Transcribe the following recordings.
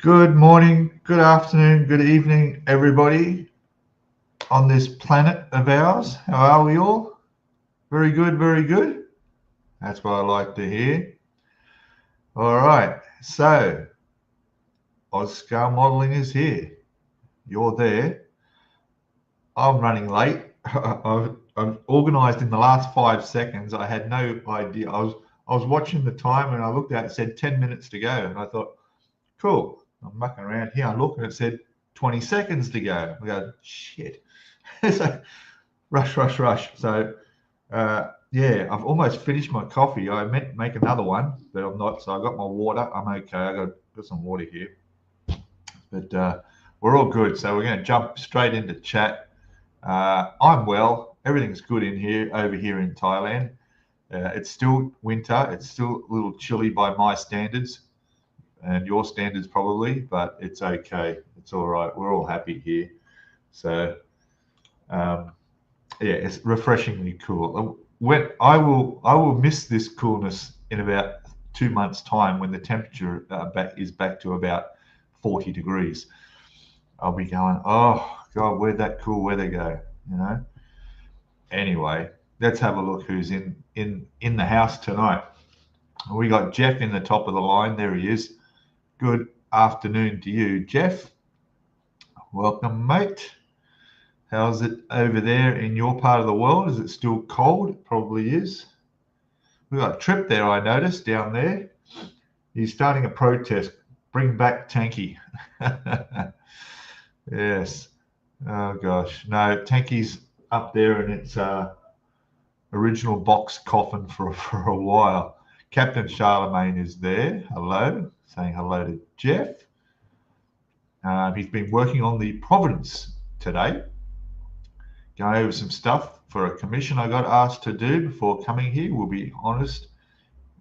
Good morning, good afternoon, good evening, everybody on this planet of ours. How are we all? Very good, very good. That's what I like to hear. All right, so Scalemodeling is here. You're there. I'm running late. I've organised in the last 5 seconds. I had no idea. I was watching the time and I looked at it, it said 10 minutes to go, and I thought, cool. I'm mucking around here. I look and it said 20 seconds to go. I go, shit. So rush. So yeah, I've almost finished my coffee. I meant to make another one, but I'm not. So I got my water. I'm okay. I got some water here, but we're all good. So we're going to jump straight into chat. I'm well. Everything's good in here over here in Thailand. It's still winter. It's still a little chilly by my standards and your standards probably, but it's okay. It's all right. We're all happy here. So yeah, it's refreshingly cool. When I will miss this coolness in about 2 months' time when the temperature is back to about 40 degrees. I'll be going, oh God, where'd that cool weather go? You know. Anyway, let's have a look who's in the house tonight. We got Jeff in the top of the line. There he is. Good afternoon to you, Jeff. Welcome, mate. How's it over there in your part of the world? Is it still cold? It probably is. We've got a Trip there, I noticed, down there. He's starting a protest. Bring back Tanky. Yes. Oh, gosh. No, Tanky's up there in its original box coffin for a while. Captain Charlemagne is there. Hello. Saying hello to Jeff. He's been working on the Providence today. Going over some stuff for a commission I got asked to do before coming here. We'll be honest.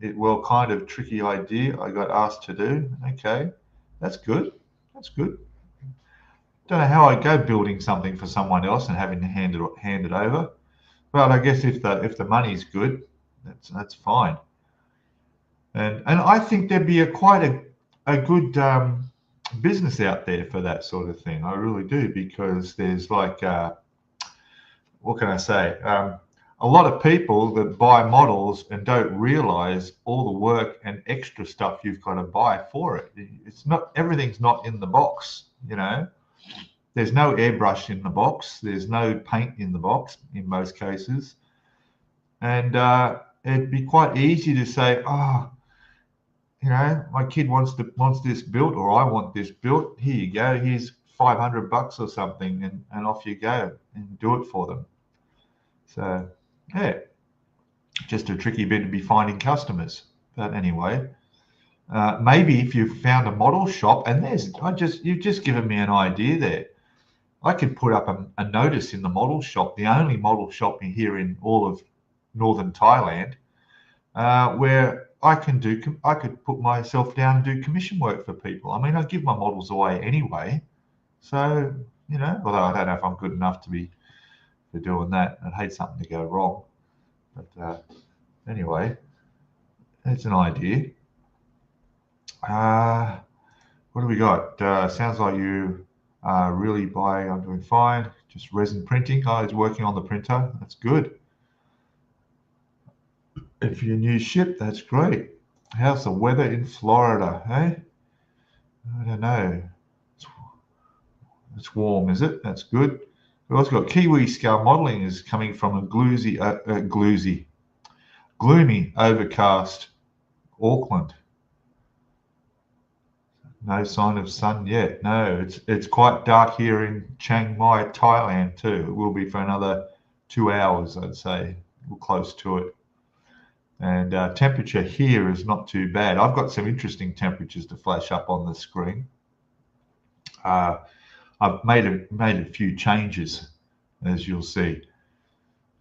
Kind of tricky idea I got asked to do. Okay, that's good. That's good. Don't know how I go building something for someone else and having to hand it over. But I guess if the money's good, that's fine. And I think there'd be quite a good business out there for that sort of thing. I really do, because there's like what can I say? A lot of people that buy models and don't realize all the work and extra stuff you've got to buy for it. It's not, everything's not in the box, you know. There's no airbrush in the box. There's no paint in the box in most cases. And it'd be quite easy to say, oh, you know, my kid wants this built, or I want this built. Here you go. Here's $500 or something, and off you go and do it for them. So yeah, just a tricky bit to be finding customers. But anyway, maybe if you found a model shop, and you've just given me an idea there. I could put up a notice in the model shop, the only model shop here in all of northern Thailand, where I could put myself down and do commission work for people. I mean, I give my models away anyway, so you know. Although I don't know if I'm good enough to be for doing that. I'd hate something to go wrong. But anyway, it's an idea. What do we got? Sounds like you are really buying. I'm doing fine. Just resin printing. Oh, he's working on the printer. That's good. If you're a new ship, that's great. How's the weather in Florida, hey? I don't know. It's warm, is it? That's good. We've also got Kiwi Scalemodeling is coming from a gloomy, overcast Auckland. No sign of sun yet. No, it's quite dark here in Chiang Mai, Thailand too. It will be for another 2 hours, I'd say. We're close to it. And temperature here is not too bad. I've got some interesting temperatures to flash up on the screen. I've made a few changes, as you'll see.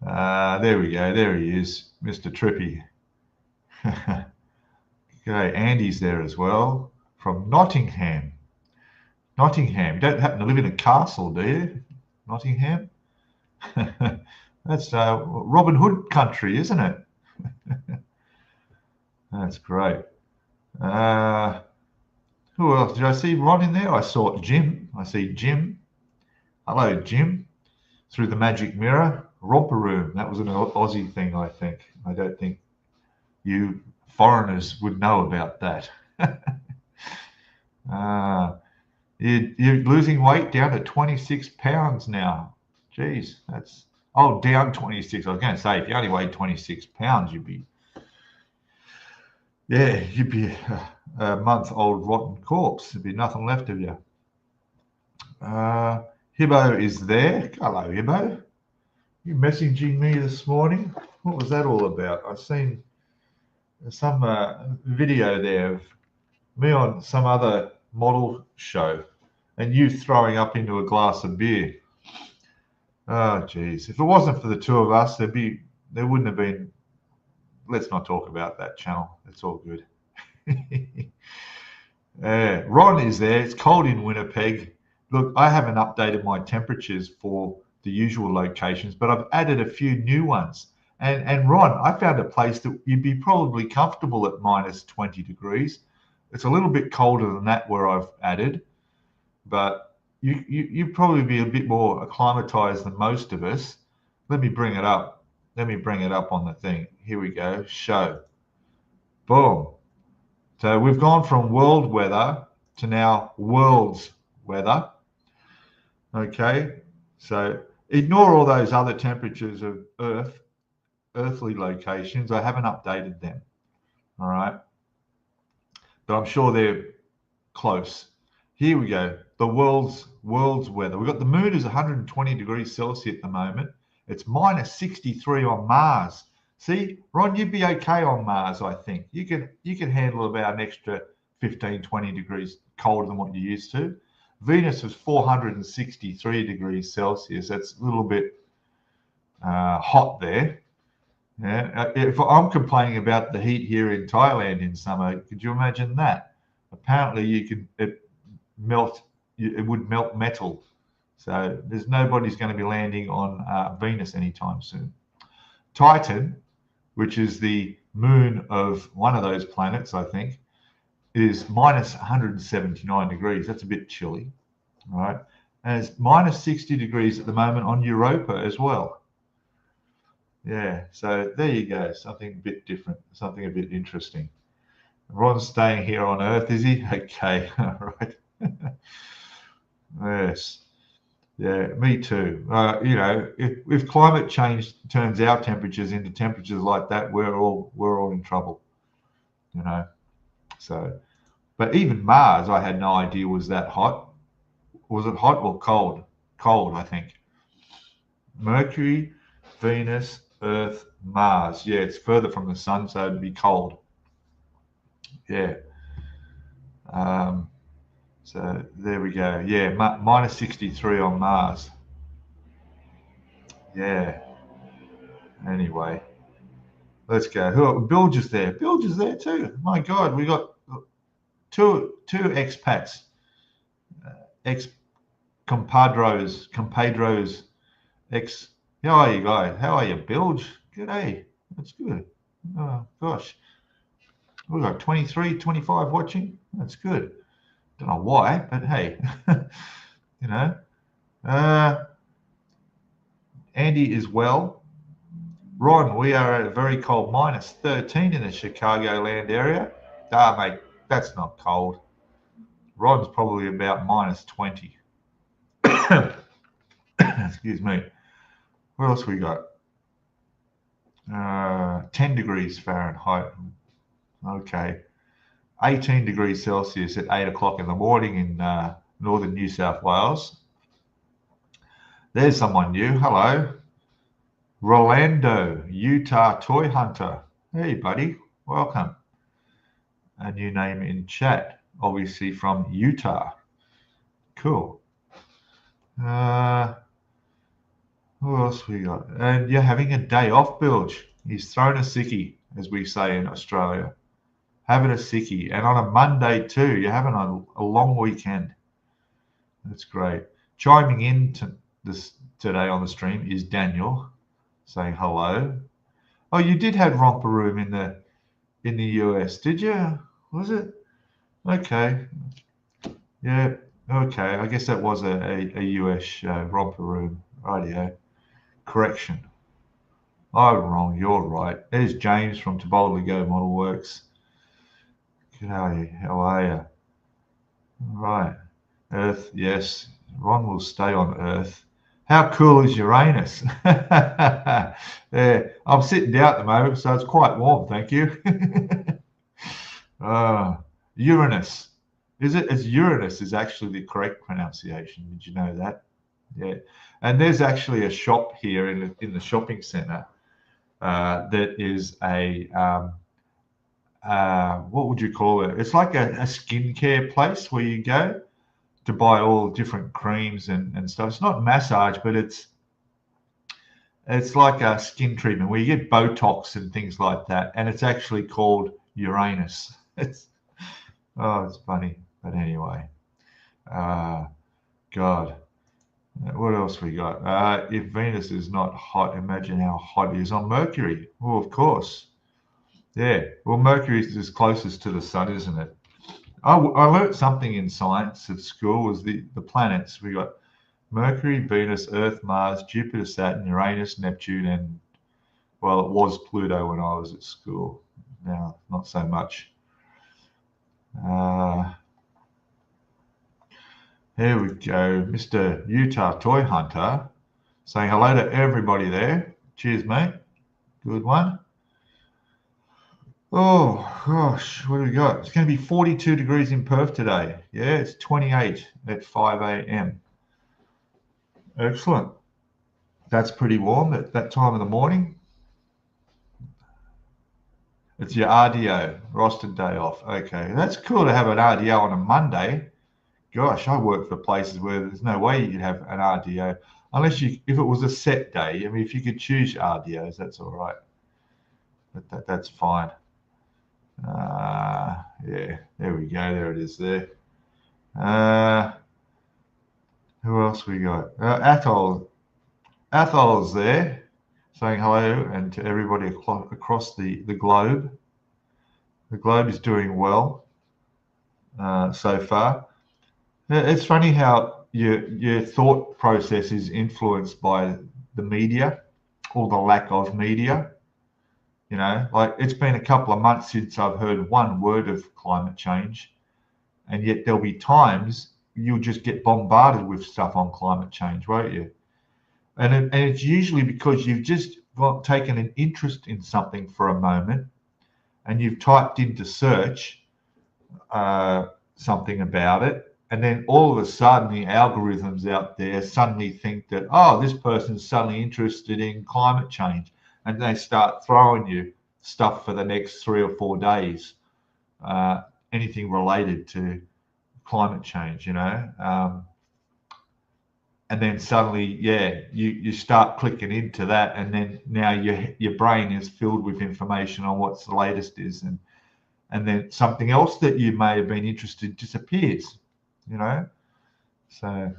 There we go. There he is, Mr. Trippy. Okay, Andy's there as well, from Nottingham. Nottingham. You don't happen to live in a castle, do you? Nottingham? That's Robin Hood country, isn't it? That's great. Who else? Did I see Ron in there? I saw Jim. I see Jim. Hello, Jim. Through the magic mirror. Romper room. That was an Aussie thing, I think. I don't think you foreigners would know about that. You're losing weight down to 26 pounds now. Jeez, that's down 26. I was going to say if you only weighed 26 pounds, you'd be a month-old rotten corpse. There'd be nothing left of you. Hibbo is there. Hello, Hibbo. You messaging me this morning? What was that all about? I've seen some video there of me on some other model show and you throwing up into a glass of beer. Oh, geez. If it wasn't for the two of us, there wouldn't have been. Let's not talk about that channel. It's all good. Ron is there. It's cold in Winnipeg. Look, I haven't updated my temperatures for the usual locations, but I've added a few new ones. And Ron, I found a place that you'd be probably comfortable at minus 20 degrees. It's a little bit colder than that where I've added, but you'd probably be a bit more acclimatized than most of us. Let me bring it up. Let me bring it up on the thing. Here we go. Show. Boom. So we've gone from world weather to now world's weather. Okay. So ignore all those other temperatures of earthly locations. I haven't updated them. All right. But I'm sure they're close. Here we go. The world's weather. We've got the moon is 120 degrees Celsius at the moment. It's minus 63 on Mars. See, Ron, you'd be okay on Mars, I think. You can handle about an extra 15, 20 degrees colder than what you're used to. Venus is 463 degrees Celsius. That's a little bit hot there. Yeah. If I'm complaining about the heat here in Thailand in summer, could you imagine that? Apparently, it would melt metal. So there's nobody's going to be landing on Venus anytime soon. Titan, which is the moon of one of those planets, I think, is minus 179 degrees. That's a bit chilly, all right? And it's minus 60 degrees at the moment on Europa as well. Yeah, so there you go. Something a bit different, something a bit interesting. Ron's staying here on Earth, is he? Okay, all right. Yes. Yeah, me too. If climate change turns our temperatures into temperatures like that, we're all in trouble. So, but even Mars, I had no idea was that hot. Was it hot or cold? Cold, I think. Mercury, Venus, Earth, Mars. Yeah, it's further from the sun, so it'd be cold. Yeah. So there we go. Yeah, minus 63 on Mars. Yeah. Anyway, let's go. Bilge is there. Bilge is there too. My God, we got two expats, compadros. How are you guys? How are you, Bilge? G'day. That's good. Oh gosh, we got 23, 25 watching. That's good. Don't know why, but hey, Andy is well. Ron, we are at a very cold minus 13 in the Chicagoland area. Mate, that's not cold. Ron's probably about minus 20. Excuse me. What else we got? 10 degrees Fahrenheit. Okay. 18 degrees Celsius at 8 o'clock in the morning in northern New South Wales. There's someone new. Hello. Rolando, Utah Toy Hunter. Hey, buddy. Welcome. A new name in chat, obviously from Utah. Cool. Who else we got? And you're having a day off, Bilge. He's thrown a sickie, as we say in Australia. Having a sickie. And on a Monday too. You're having a long weekend. That's great. Chiming in today on the stream is Daniel saying hello. Oh, you did have Romper Room in the US, did you? Was it? Okay. Yeah. Okay. I guess that was a US show. Romper Room. Rightio. Correction. I'm wrong. You're right. There's James from To Go Model Works. G'day. How are you? Right. Earth. Yes. Ron will stay on Earth. How cool is Uranus? Yeah, I'm sitting down at the moment, so it's quite warm. Thank you. Uranus. Is it? It's Uranus is actually the correct pronunciation. Did you know that? Yeah. And there's actually a shop here in the shopping centre that is a what would you call it? It's like a skincare place where you go to buy all different creams and stuff. It's not massage, but it's like a skin treatment where you get Botox and things like that, and it's actually called Uranus. It's funny, but anyway, God, what else we got? If Venus is not hot, imagine how hot it is on Mercury. Well, of course, yeah. Well, Mercury is closest to the sun, isn't it? I learned something in science at school. Was the planets we got Mercury, Venus, Earth, Mars, Jupiter, Saturn, Uranus, Neptune, and, well, it was Pluto when I was at school. Now, not so much. Here we go. Mr. Utah Toy Hunter saying hello to everybody there. Cheers, mate. Good one. Oh, gosh, what do we got? It's going to be 42 degrees in Perth today. Yeah, it's 28 at 5 a.m. Excellent. That's pretty warm at that time of the morning. It's your RDO, rostered day off. Okay, that's cool to have an RDO on a Monday. Gosh, I work for places where there's no way you could have an RDO unless if it was a set day. I mean, if you could choose RDOs, that's all right. But that's fine. Yeah, there we go. There it is there. Who else we got? Athol's there saying hello and to everybody across the globe. The globe is doing well so far. It's funny how your thought process is influenced by the media or the lack of media. You know, like it's been a couple of months since I've heard one word of climate change, and yet there'll be times you'll just get bombarded with stuff on climate change, won't you? And it's usually because you've just taken an interest in something for a moment, and you've typed into search something about it, and then all of a sudden the algorithms out there suddenly think that, oh, this person's suddenly interested in climate change, and they start throwing you stuff for the next 3 or 4 days, anything related to climate change, you know. And then suddenly, yeah, you start clicking into that, and then now your brain is filled with information on what's the latest is, and then something else that you may have been interested disappears, you know. So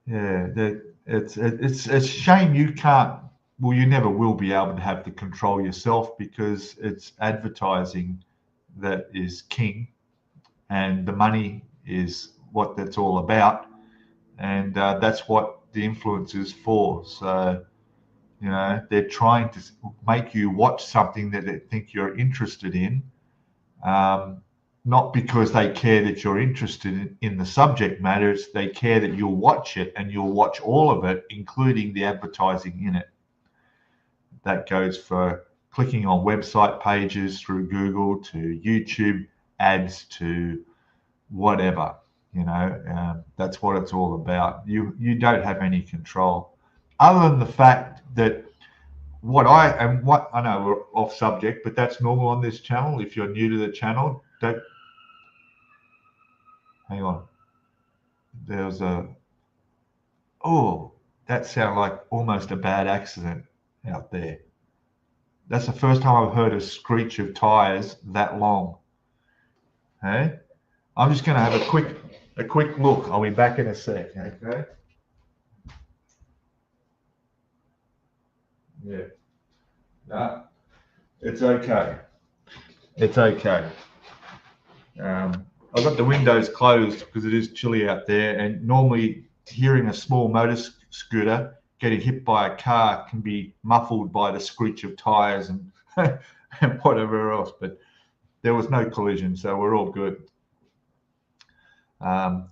yeah, it's a shame you can't. Well, you never will be able to have the control yourself because it's advertising that is king, and the money is what that's all about, and that's what the influence is for. So, you know, they're trying to make you watch something that they think you're interested in, not because they care that you're interested in the subject matter. It's they care that you'll watch it, and you'll watch all of it, including the advertising in it. That goes for clicking on website pages through Google to YouTube ads to whatever, you know. That's what it's all about. You don't have any control other than the fact that what I know we're off subject, but that's normal on this channel. If you're new to the channel, don't hang on. There's that sounded like almost a bad accident out there. That's the first time I've heard a screech of tires that long. Hey, I'm just going to have a quick look. I'll be back in a sec. Okay. Yeah. No, it's okay. It's okay. I've got the windows closed because it is chilly out there, and normally hearing a small motor scooter getting hit by a car can be muffled by the screech of tires and and whatever else, but there was no collision, so we're all good. Yeah,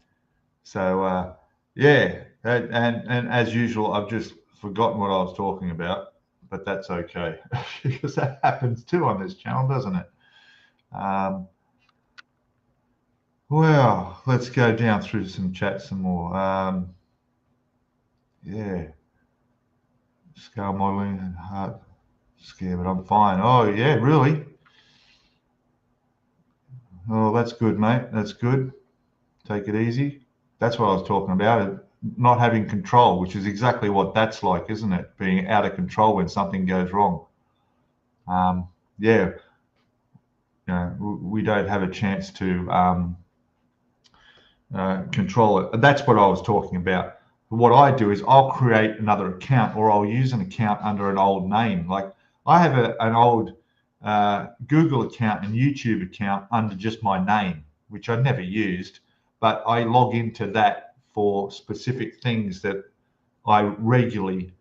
and as usual, I've just forgotten what I was talking about, but that's okay because that happens too on this channel, doesn't it? Well, let's go down through some chat some more. Yeah, scale modeling and hard scare, but I'm fine. Oh yeah, really? Oh, that's good, mate. That's good. Take it easy. That's what I was talking about. Not having control, which is exactly what that's like, isn't it? Being out of control when something goes wrong. Yeah, you know, we don't have a chance to control it. That's what I was talking about. What I do is I'll create another account, or I'll use an account under an old name. Like I have an old Google account and YouTube account under just my name, which I never used, but I log into that for specific things that I regularly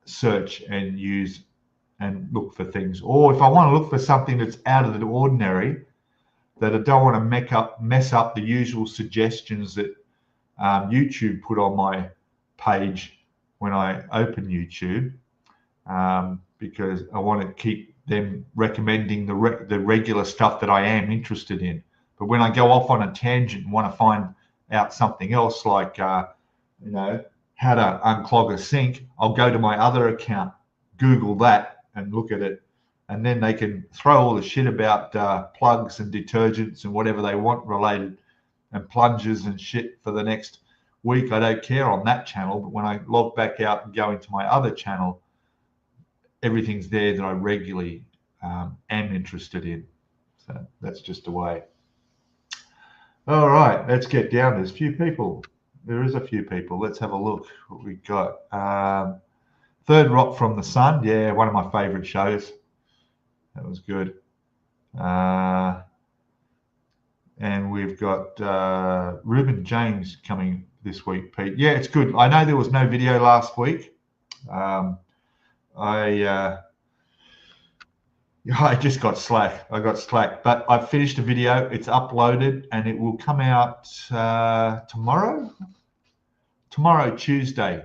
search and use and look for things. Or if I want to look for something that's out of the ordinary, that I don't want to mess up the usual suggestions that YouTube put on my page when I open YouTube, because I want to keep them recommending the regular stuff that I am interested in. But when I go off on a tangent and want to find out something else, like you know, how to unclog a sink, I'll go to my other account, Google that, and look at it. And then they can throw all the shit about plugs and detergents and whatever they want related, and plungers and shit for the next week. I don't care on that channel, but when I log back out and go into my other channel, everything's there that I regularly am interested in. So that's just the way. All right, let's get down. There's a few people. There is a few people. Let's have a look what we got. Third Rock from the Sun. Yeah, one of my favorite shows. That was good. And we've got Ruben James coming this week, Pete. Yeah, it's good. I know there was no video last week. I just got slack. I got slack, but I've finished the video. It's uploaded, and it will come out tomorrow, Tuesday,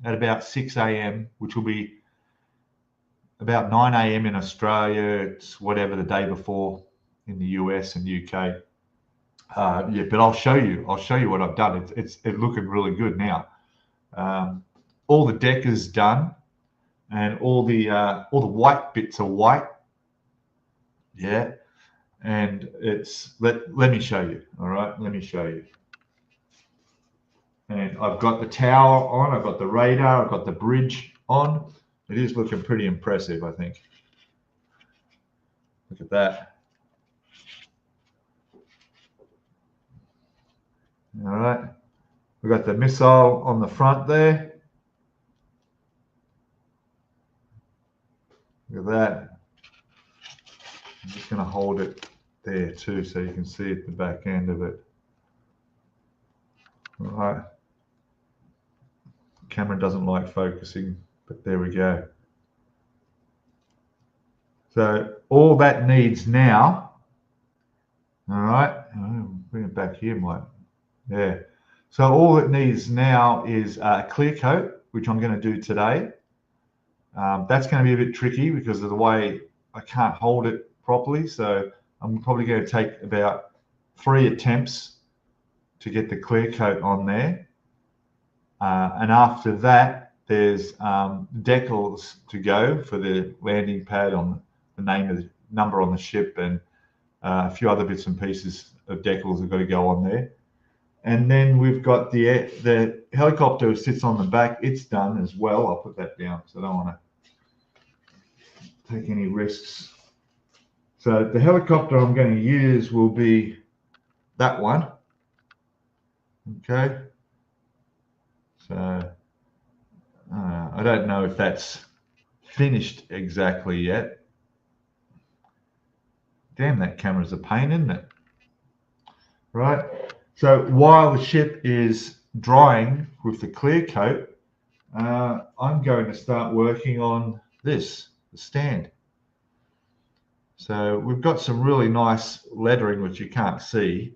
at about 6 a.m., which will be about 9 a.m. in Australia. It's whatever the day before in the US and UK. Yeah, but I'll show you what I've done. It's looking really good now. All the deck is done, and all the white bits are white. Yeah, and it's let me show you. All right, let me show you. And I've got the tower on. I've got the radar. I've got the bridge on. It is looking pretty impressive, I think. Look at that. All right, we've got the missile on the front there. Look at that. I'm just going to hold it there too so you can see at the back end of it. All right. The camera doesn't like focusing, but there we go. So all that needs now, all right, bring it back here, Mike. Yeah. So all it needs now is a clear coat, which I'm going to do today. That's going to be a bit tricky because of the way I can't hold it properly. So I'm probably going to take about 3 attempts to get the clear coat on there. And after that, there's decals to go for the landing pad on the name of the number on the ship, and a few other bits and pieces of decals have got to go on there. And then we've got the helicopter sits on the back. It's done as well. I'll put that down because I don't want to take any risks. So the helicopter I'm going to use will be that one. Okay. So I don't know if that's finished exactly yet. Damn, that camera's a pain, isn't it? right? So while the ship is drying with the clear coat, I'm going to start working on this, the stand. So we've got some really nice lettering which you can't see.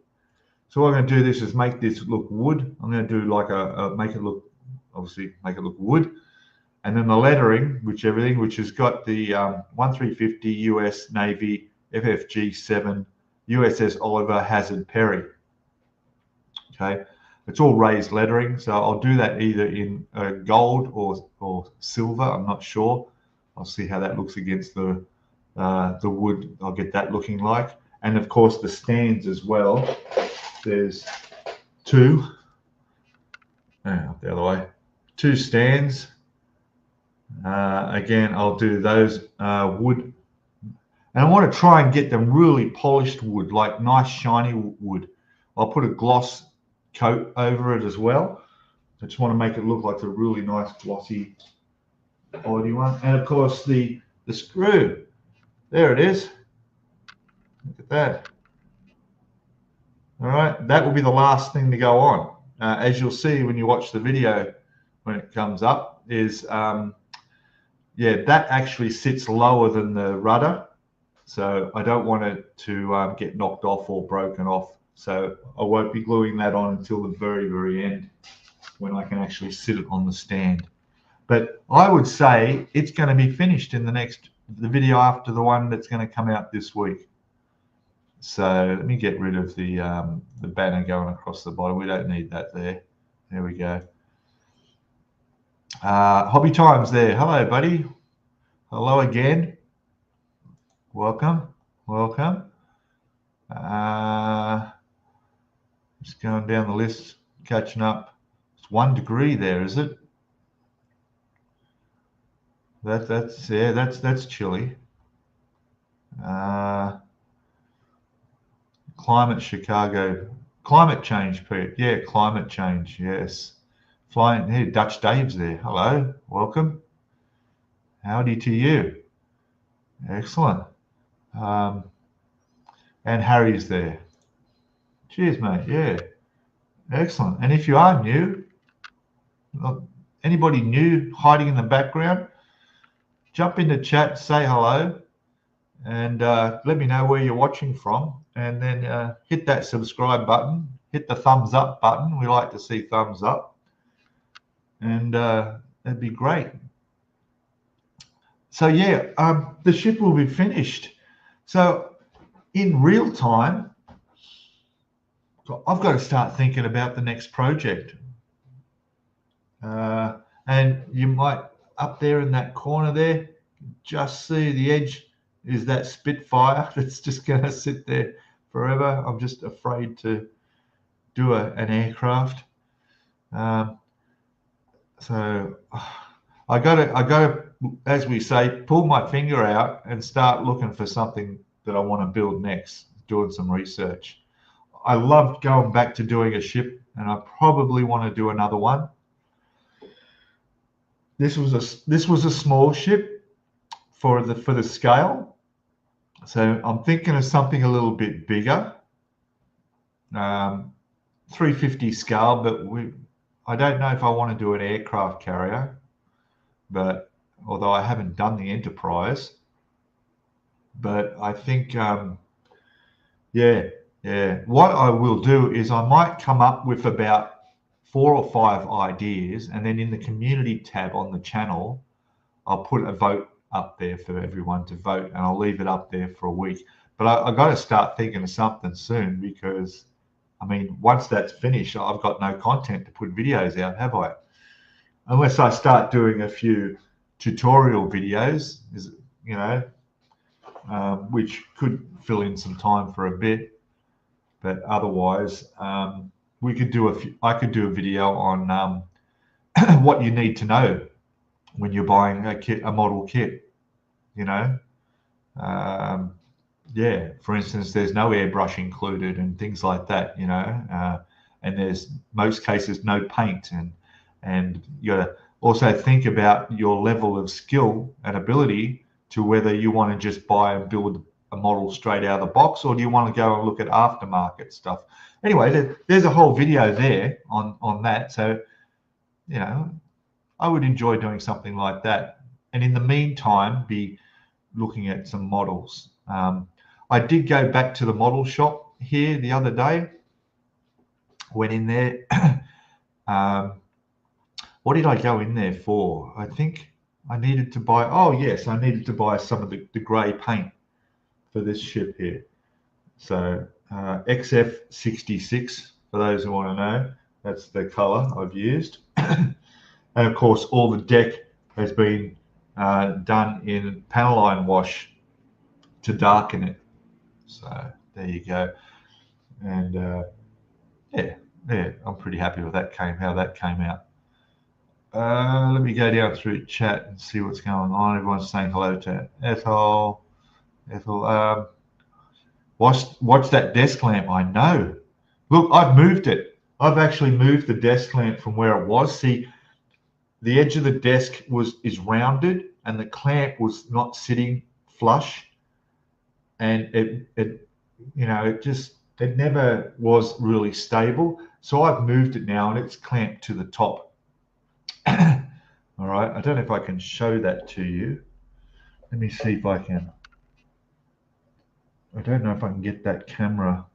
So what I'm going to do this is make this look wood. I'm going to do like make it look, obviously make it look wood. And then the lettering, which has got the 1350 US Navy FFG 7 USS Oliver Hazard Perry. Okay, it's all raised lettering, so I'll do that either in gold or silver. I'm not sure. I'll see how that looks against the wood. I'll get that looking like, and of course the stands as well. There's two. Up the other way. Two stands. Again, I'll do those wood, and I want to try and get them really polished wood, like nice shiny wood. I'll put a gloss coat over it as well. I just want to make it look like a really nice glossy quality one. And of course the screw, there it is. Look at that. All right, that will be the last thing to go on. As you'll see when you watch the video when it comes up, is yeah, that actually sits lower than the rudder, so I don't want it to get knocked off or broken off. So I won't be gluing that on until the very, very end when I can actually sit it on the stand. But I would say it's going to be finished in the video after the one that's going to come out this week. So let me get rid of the banner going across the bottom. We don't need that there. There we go. Hobby Time's there. Hello, buddy. Hello again. Welcome. Welcome. Just going down the list, catching up. It's 1 degree there, is it? That's chilly. Climate Chicago, climate change, Pete. Yeah, climate change. Yes. Flying here, Dutch Dave's there. Hello, welcome. Howdy to you. Excellent. And Harry's there. Cheers, mate. Yeah, excellent. And if you are new, anybody new hiding in the background, jump into chat, say hello, and let me know where you're watching from, and then hit that subscribe button, hit the thumbs up button. We like to see thumbs up, and that'd be great. So yeah, the ship will be finished. So in real time, I've got to start thinking about the next project. And you might, up there in that corner there, just see the edge is that Spitfire that's just going to sit there forever. I'm just afraid to do an aircraft. So I got to, as we say, pull my finger out and start looking for something that I want to build next, doing some research. I loved going back to doing a ship, and I probably want to do another one. This was a small ship for the scale, so I'm thinking of something a little bit bigger, 350 scale. But I don't know if I want to do an aircraft carrier, but although I haven't done the Enterprise, but I think yeah. What I will do is I might come up with about 4 or 5 ideas, and then in the community tab on the channel, I'll put a vote up there for everyone to vote, and I'll leave it up there for a week. But I got to start thinking of something soon, because I mean, once that's finished, I've got no content to put videos out, have I? Unless I start doing a few tutorial videos, you know, which could fill in some time for a bit. But otherwise, we could do I could do a video on what you need to know when you're buying a model kit. You know, yeah. For instance, there's no airbrush included and things like that. You know, and there's most cases no paint, and you got to also think about your level of skill and ability to whether you want to just buy and build a model straight out of the box, or do you want to go and look at aftermarket stuff? Anyway, there's a whole video there on that. So, you know, I would enjoy doing something like that. And in the meantime, be looking at some models. I did go back to the model shop here the other day. Went in there. What did I go in there for? I think I needed to buy, oh yes, I needed to buy some of the grey paint for this ship here. So XF66, for those who want to know, that's the colour I've used. And of course, all the deck has been done in panel line wash to darken it. So there you go. And yeah, I'm pretty happy with how that came out. Let me go down through chat and see what's going on. Everyone's saying hello to Ethel. Watch that desk lamp. I know. Look, I've moved it. I've actually moved the desk lamp from where it was. See, the edge of the desk is rounded, and the clamp was not sitting flush, and it never was really stable. So I've moved it now, and it's clamped to the top. All right, I don't know if I can show that to you. Let me see if I can. I don't know if I can get that camera.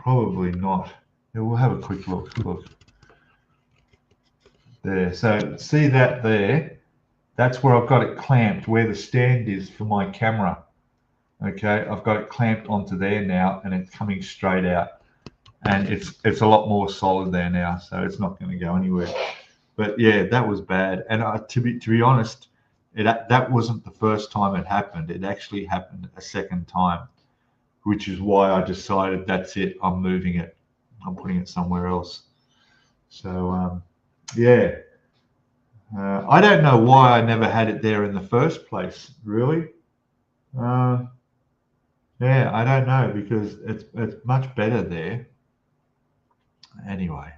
Probably not. Yeah, we'll have a quick look. Look. There, so see that there? That's where I've got it clamped, where the stand is for my camera. Okay, I've got it clamped onto there now, and it's coming straight out. And it's a lot more solid there now, so it's not going to go anywhere. But yeah, that was bad. And to be honest, that wasn't the first time it happened. It actually happened a second time, which is why I decided that's it. I'm moving it. I'm putting it somewhere else. So yeah, I don't know why I never had it there in the first place. Really, yeah, I don't know, because it's much better there. Anyway,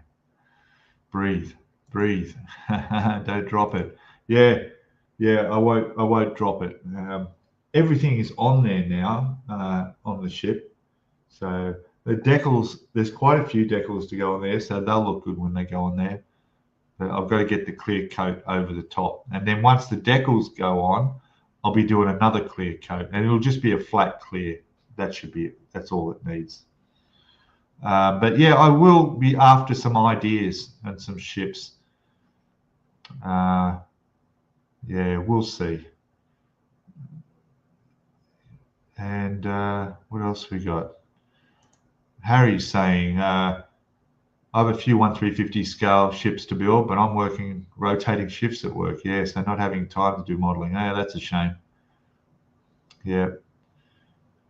breathe. Don't drop it. Yeah, I won't drop it. Everything is on there now on the ship. So the decals, there's quite a few decals to go on there, so they'll look good when they go on there. But I've got to get the clear coat over the top, and then once the decals go on, I'll be doing another clear coat, and it'll just be a flat clear. That should be it. That's all it needs. But yeah, I will be after some ideas and some ships. Yeah, we'll see. And what else we got? Harry's saying, I have a few 1/350 scale ships to build, but I'm working rotating shifts at work. Yeah, so not having time to do modeling. Yeah, that's a shame. Yeah.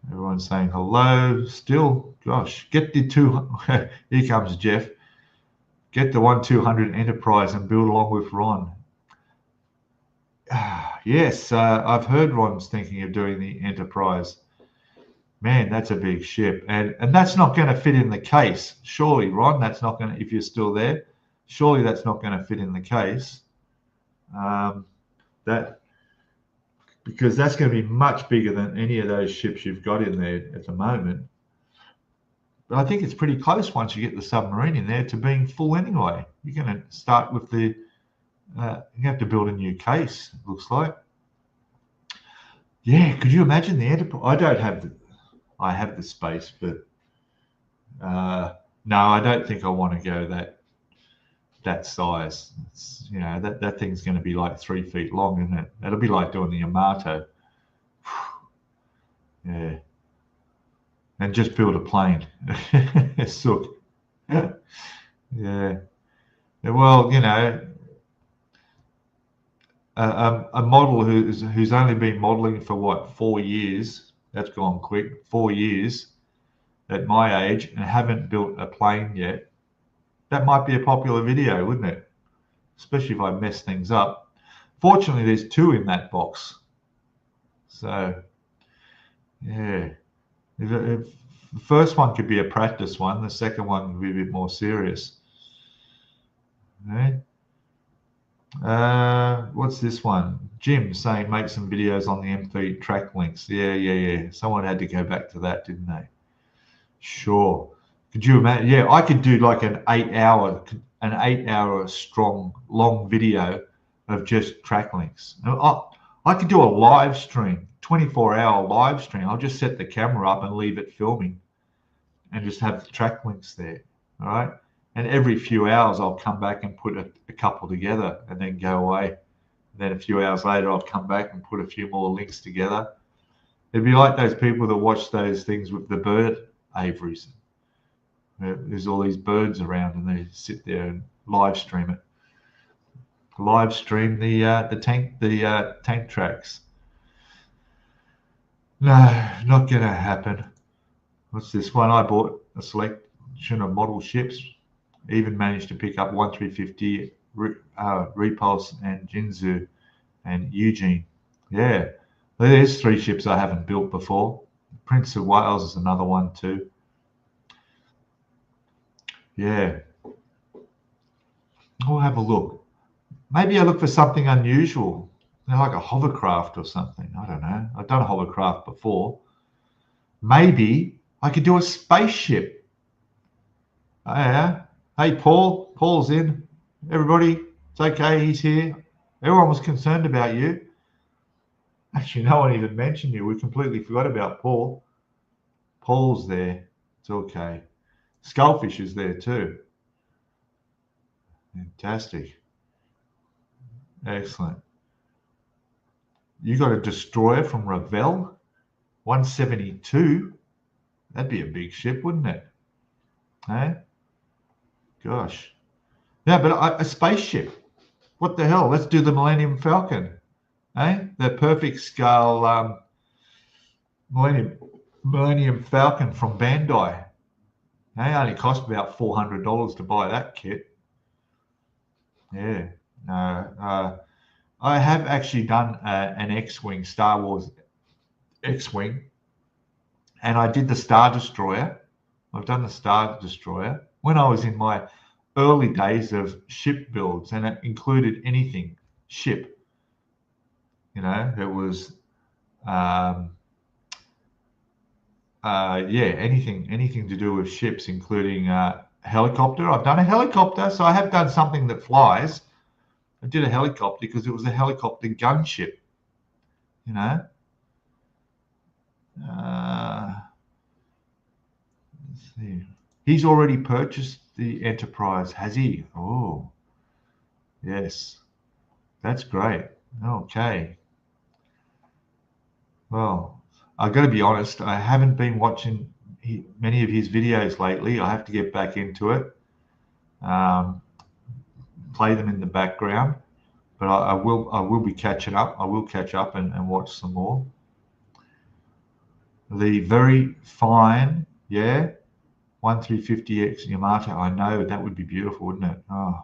Everyone's saying hello still. Gosh, get the here comes Jeff. Get the 1-200 Enterprise and build along with Ron. Yes, I've heard Ron's thinking of doing the Enterprise. Man, that's a big ship, and that's not going to fit in the case. Surely, Ron, that's not going to, if you're still there, surely that's not going to fit in the case. Because that's going to be much bigger than any of those ships you've got in there at the moment. But I think it's pretty close once you get the submarine in there to being full anyway. You're going to start with the, you have to build a new case, it looks like. Yeah, could you imagine the Enterprise? I have the space, but no, I don't think I want to go that size. It's, you know, that thing's going to be like 3 feet long, isn't it? It'll be like doing the Yamato. Yeah. And just build a plane. Sook. Yeah. Well, you know, a model who's only been modeling for what, 4 years? That's gone quick. 4 years at my age, and haven't built a plane yet. That might be a popular video, wouldn't it? Especially if I mess things up. Fortunately, there's 2 in that box. So, yeah. If the first one could be a practice one, the second one would be a bit more serious. Okay. What's this one? Jim saying make some videos on the M3 track links. Yeah. Someone had to go back to that, didn't they? Sure. Could you imagine? Yeah, I could do like an 8 hour strong long video of just track links. I could do a live stream, 24-hour live stream. I'll just set the camera up and leave it filming and just have the track links there. All right. And every few hours I'll come back and put a couple together and then go away. And then a few hours later I'll come back and put a few more links together. It'd be like those people that watch those things with the bird aviaries. There's all these birds around and they sit there and live stream it. Live stream the tank tracks. No, not gonna happen. What's this one? I bought a selection of model ships. Even managed to pick up 1350 Repulse and Jinzu and Eugene. Yeah, there's 3 ships I haven't built before. Prince of Wales is another one too. Yeah. I'll have a look. Maybe I look for something unusual, like a hovercraft or something. I don't know. I've done a hovercraft before. Maybe I could do a spaceship. Oh, yeah. Hey, Paul. Paul's in. Everybody, it's okay. He's here. Everyone was concerned about you. Actually, no one even mentioned you. We completely forgot about Paul. Paul's there. It's okay. Skullfish is there too. Fantastic. Excellent. You got a destroyer from Revell? 172? That'd be a big ship, wouldn't it? Hey? Gosh. Yeah, but a spaceship. What the hell? Let's do the Millennium Falcon. Hey? The perfect scale Millennium Falcon from Bandai. Hey, only cost about $400 to buy that kit. Yeah. I have actually done an X-Wing, Star Wars X-Wing, and I did the Star Destroyer. I've done the Star Destroyer when I was in my early days of ship builds, and it included anything ship. You know, it was, anything to do with ships, including helicopter. I've done a helicopter, so I have done something that flies. I did a helicopter because it was a helicopter gunship. You know. Let's see. He's already purchased the Enterprise, has he? Oh, yes. That's great. Okay. Well, I've got to be honest, I haven't been watching many of his videos lately. I have to get back into it. Play them in the background, but I will be catching up. I will catch up and watch some more. The very fine, 1350X Yamato. I know that would be beautiful, wouldn't it? Oh,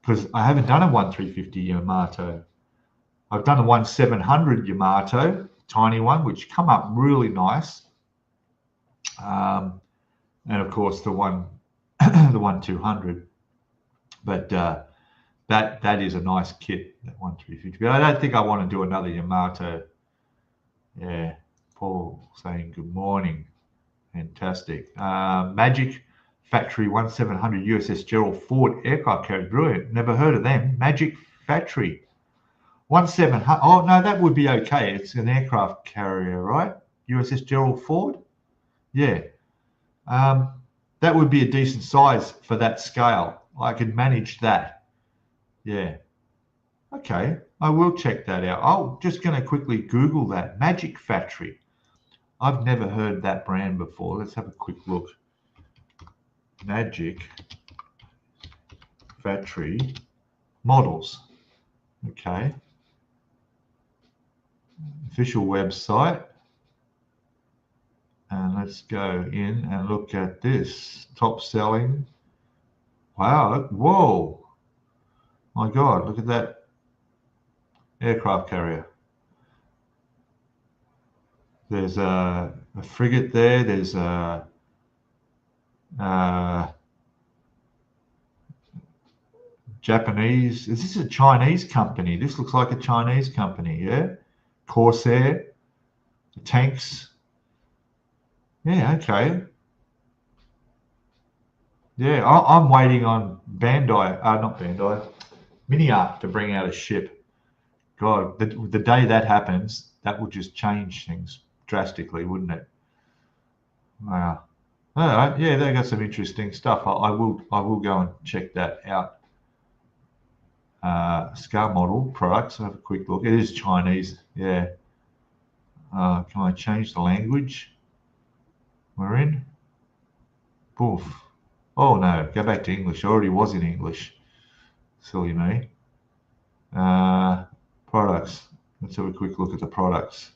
because I haven't done a 1350 Yamato. I've done a 1700 Yamato, tiny one, which come up really nice. And of course the 1200. But that is a nice kit, that 1350. But I don't think I want to do another Yamato. Yeah, Paul saying good morning. Fantastic. Magic Factory 1700 USS Gerald Ford aircraft carrier. Brilliant. Never heard of them. Magic Factory 1700. Oh, no, that would be okay. It's an aircraft carrier, right? USS Gerald Ford. Yeah. That would be a decent size for that scale. I could manage that. Yeah. Okay. I will check that out. I'm just going to quickly Google that. Magic Factory. I've never heard that brand before. Let's have a quick look. Magic Factory models. Okay. Official website. And let's go in and look at this. Top selling. Wow. Whoa. My God. Look at that aircraft carrier. There's a frigate there. There's a Japanese. Is this a Chinese company? This looks like a Chinese company, yeah? Corsair, tanks. Yeah, okay. Yeah, I'm waiting on Bandai, not Bandai, MiniArt to bring out a ship. God, the day that happens, that would just change things drastically, wouldn't it? Wow. All right, yeah, they got some interesting stuff. I will go and check that out. Scale model products. Have a quick look. It is Chinese. Yeah. Can I change the language we're in? Poof. Oh no, go back to English. I already was in English. Silly me. Products. Let's have a quick look at the products.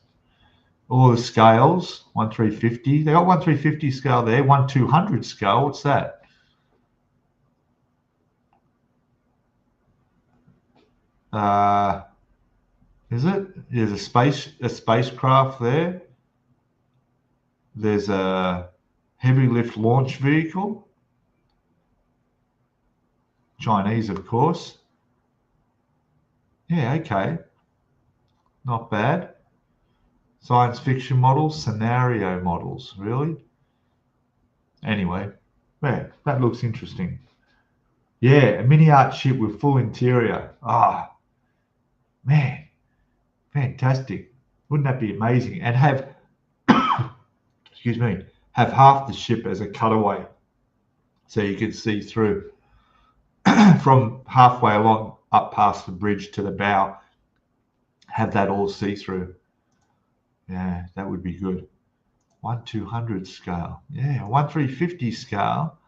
All the scales, 1/350. They got 1/350 scale there, 1/200 scale. What's that? Is it? There's a spacecraft there. There's a heavy lift launch vehicle. Chinese, of course. Yeah, okay. Not bad. Science fiction models, scenario models, really? Anyway, yeah, that looks interesting. Yeah, a MiniArt ship with full interior. Ah, man, fantastic. Wouldn't that be amazing? And have, excuse me, have half the ship as a cutaway so you can see through from halfway along up past the bridge to the bow. Have that all see-through. Yeah, that would be good. 1/200 scale. Yeah, 1/350 scale.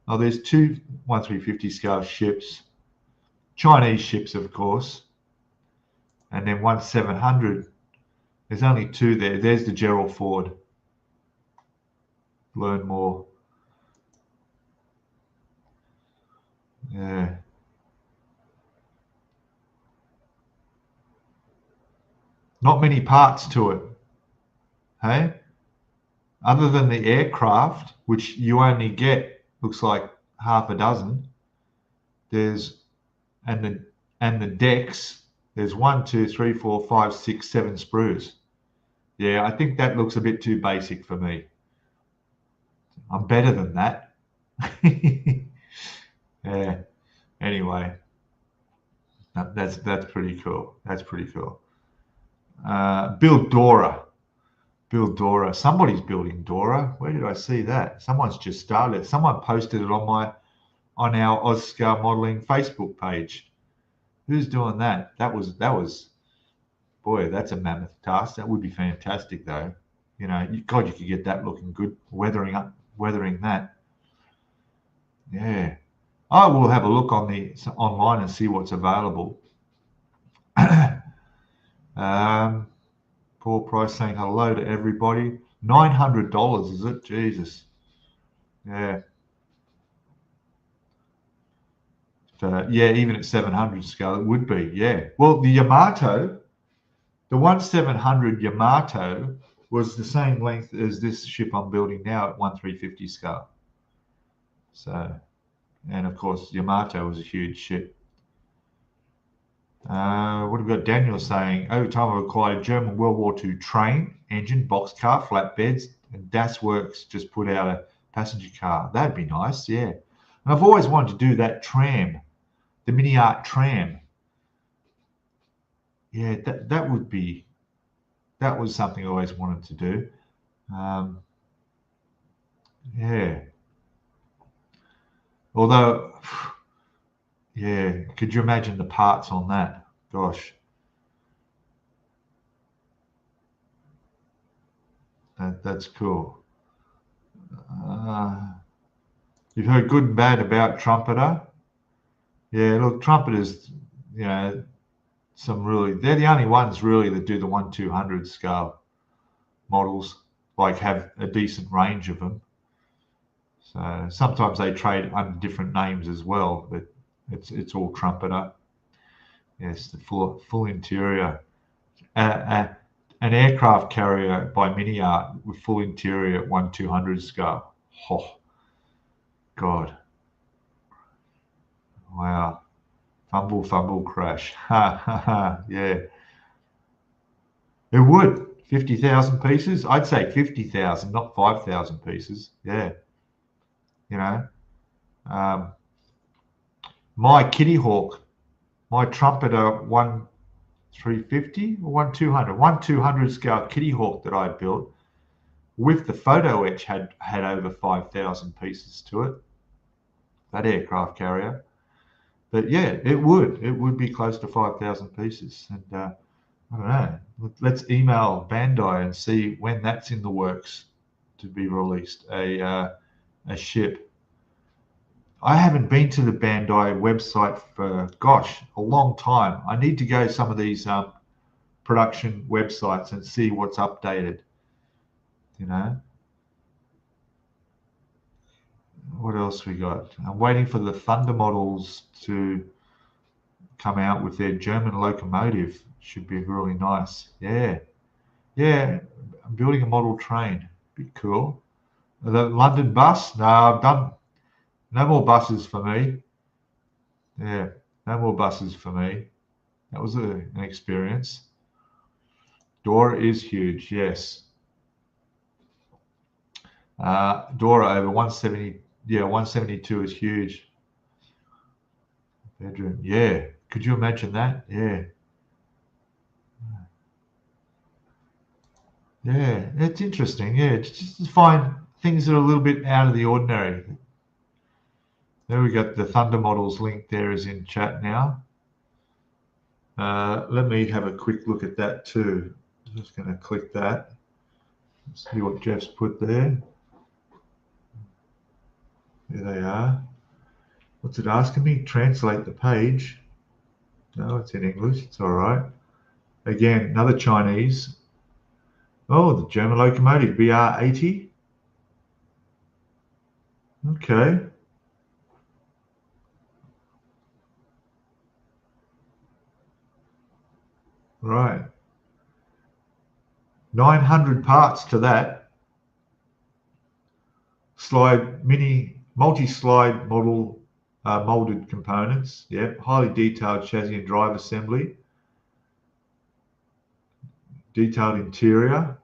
Oh, there's two 1/350 scale ships. Chinese ships, of course. And then 1/700. There's only two there. There's the Gerald Ford. Learn more. Yeah. Not many parts to it. Hey? Other than the aircraft, which you only get, looks like half a dozen. There's and the decks, there's 1, 2, 3, 4, 5, 6, 7 sprues. Yeah, I think that looks a bit too basic for me. I'm better than that. Yeah. Anyway, that's pretty cool. That's pretty cool. Build Dora. Build Dora. Somebody's building Dora. Where did I see that? Someone's just started. Someone posted it on our Scalemodeling Facebook page. Who's doing that? That was boy, that's a mammoth task. That would be fantastic though. You know, God, you could get that looking good, weathering that. Yeah. I will have a look on online and see what's available. Paul Price saying hello to everybody. $900, is it? Jesus. Yeah. Yeah, even at 700 scale, it would be. Yeah. Well, the Yamato, the 1/700 Yamato was the same length as this ship I'm building now at 1/350 scale. So, and of course, Yamato was a huge ship. What have we got? Daniel saying, over time I acquired a German World War II train, engine, boxcar, flatbeds, and Das Works just put out a passenger car. That'd be nice, yeah. And I've always wanted to do that tram, the MiniArt tram. Yeah, that was something I always wanted to do. Yeah. Although, yeah, could you imagine the parts on that? Gosh. That's cool. You've heard good and bad about Trumpeter. Yeah, look, Trumpeters, you know, they're the only ones really that do the 1/200 scale models, like have a decent range of them. So sometimes they trade under different names as well, but it's all Trumpeter. Yes, the full interior. An aircraft carrier by MiniArt with full interior at 1/200 scale. Oh, God. Wow. Fumble, crash. Ha, ha, ha. Yeah. It would. 50,000 pieces? I'd say 50,000, not 5,000 pieces. Yeah. You know, um, my Kitty Hawk, my Trumpeter 1/350 or 1/200, 1/200 scale Kitty Hawk that I built with the photo etch had over 5,000 pieces to it. That aircraft carrier. But yeah, it would be close to 5,000 pieces. And I don't know. Let's email Bandai and see when that's in the works to be released. A ship. I haven't been to the Bandai website for gosh a long time. I need to go to some of these production websites and see what's updated. You know. What else we got? I'm waiting for the Thunder models to come out with their German locomotive. Should be really nice. Yeah. Yeah. I'm building a model train. Be cool. The London bus? No, I've done no more buses for me. Yeah. No more buses for me. That was an experience. Dora is huge. Yes. Dora over 170. Yeah, 172 is huge. Bedroom. Yeah. Could you imagine that? Yeah. Yeah, it's interesting. Yeah, just to find things that are a little bit out of the ordinary. There we got the Thunder models link there is in chat now. Let me have a quick look at that too. I'm just going to click that. See what Jeff's put there. There they are. What's it asking me? Translate the page. No, it's in English. It's all right. Again, another Chinese. Oh, the German locomotive, BR80. Okay. Right. 900 parts to that. Slide multi-slide model molded components. Yep. Highly detailed chassis and drive assembly. Detailed interior.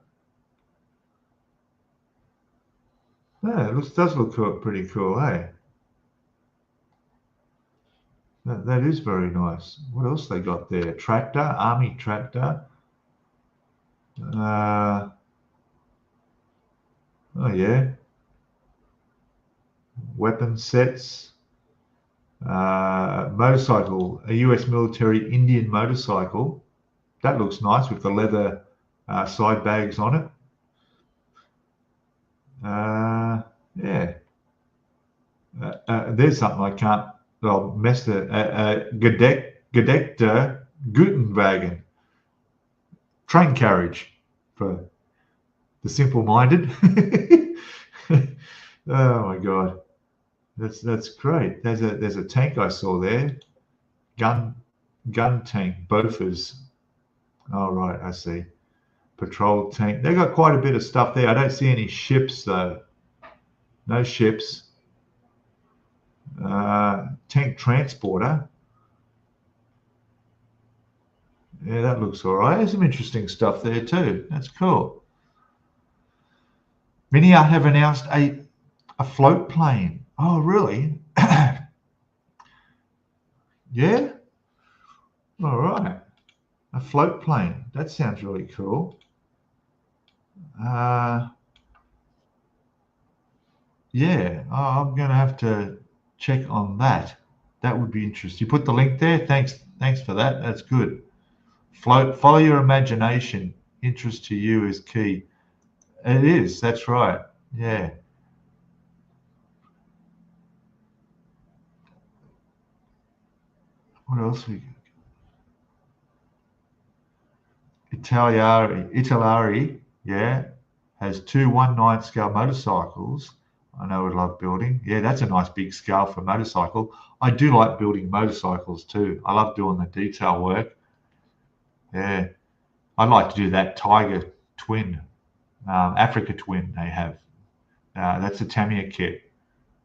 Yeah, it does look pretty cool, hey? That is very nice. What else they got there? Tractor, army tractor. Oh yeah. Weapon sets. Motorcycle, a US military Indian motorcycle. That looks nice with the leather side bags on it. Yeah. There's something I can't. Well, Gedeckter Gutenwagen. Train carriage for the simple-minded. Oh my God, that's great. There's a tank I saw there. Gun tank, Bofors. Oh right, I see. Patrol tank. They got quite a bit of stuff there. I don't see any ships though. No ships. Tank transporter. Yeah, that looks all right. There's some interesting stuff there too. That's cool. MiniArt have announced a float plane. Oh, really? Yeah? All right. A float plane. That sounds really cool. Yeah, I'm going to have to check on that. That would be interesting. You put the link there. Thanks for that. That's good. Follow your imagination. Interest to you is key. It is. That's right. Yeah. What else we got? Italiari, yeah, has two 1/9 scale motorcycles. I know we love building. Yeah, that's a nice big scale for a motorcycle. I do like building motorcycles too. I love doing the detail work. Yeah, I'd like to do that Tiger Twin, Africa Twin they have. That's a Tamiya kit.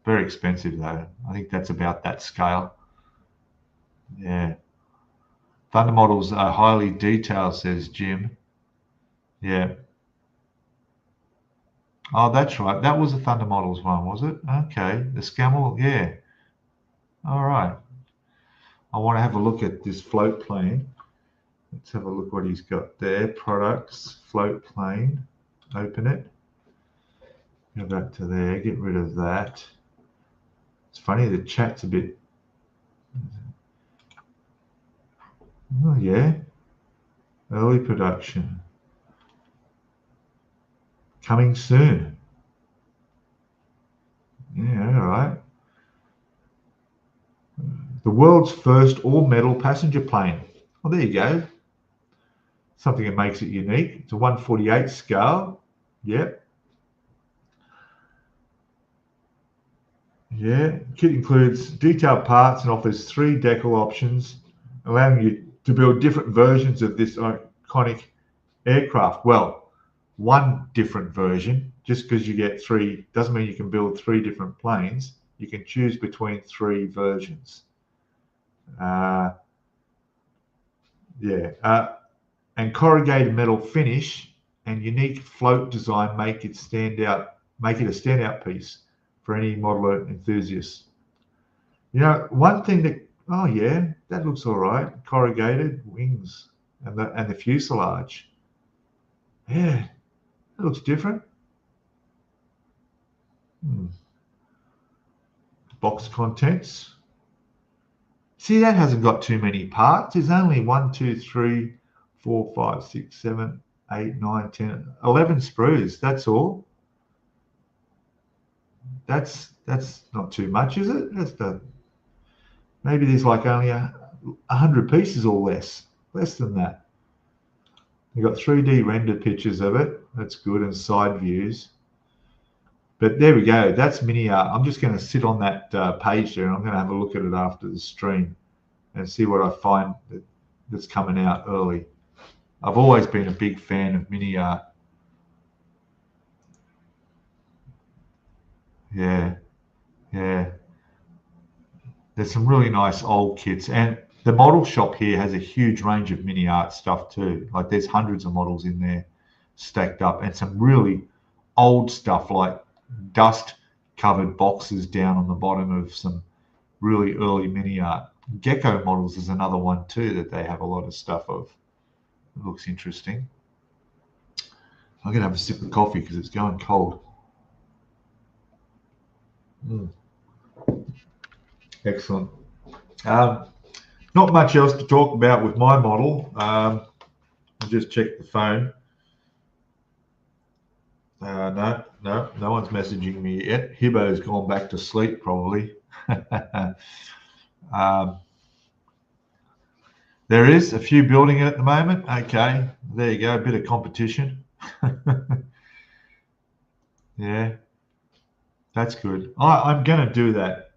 Very expensive though. I think that's about that scale. Yeah. Thunder models are highly detailed, says Jim. Yeah. Oh, that's right. That was a Thunder models one, was it? Okay. The Scamel, yeah. All right. I want to have a look at this float plane. Let's have a look what he's got there. Products, float plane. Open it. Go back to there. Get rid of that. It's funny, the chat's a bit. Oh, yeah. Early production. Coming soon. Yeah, all right. The world's first all-metal passenger plane. Well, there you go. Something that makes it unique. It's a 1/48 scale. Yep. Yeah. Kit includes detailed parts and offers 3 decal options, allowing you to build different versions of this iconic aircraft. Well, one different version, just because you get 3, doesn't mean you can build 3 different planes. You can choose between 3 versions. And corrugated metal finish and unique float design make it a standout piece for any modeler enthusiast. You know, one thing that, oh yeah, that looks all right. Corrugated wings and the fuselage. Yeah, that looks different. Box contents. See, that hasn't got too many parts. There's only 1, 2, 3, 4, 5, 6, 7, 8, 9, 10, 11 sprues. That's all. That's not too much, is it? Maybe there's like only 100 pieces or less than that. You've got 3D render pictures of it. That's good, and side views. But there we go. That's MiniArt. I'm just going to sit on that page there, and I'm going to have a look at it after the stream and see what I find that's coming out early. I've always been a big fan of MiniArt. Yeah, yeah. There's some really nice old kits, and the model shop here has a huge range of MiniArt stuff too. Like there's hundreds of models in there stacked up, and some really old stuff like dust covered boxes down on the bottom of some really early MiniArt. Gecko models is another one too that they have a lot of stuff of. It looks interesting. I'm gonna have a sip of coffee because it's going cold. Excellent. Not much else to talk about with my model. I'll just check the phone. No one's messaging me yet. Hibbo's gone back to sleep probably. There is a few building it at the moment. Okay, there you go, a bit of competition. Yeah, that's good. I'm going to do that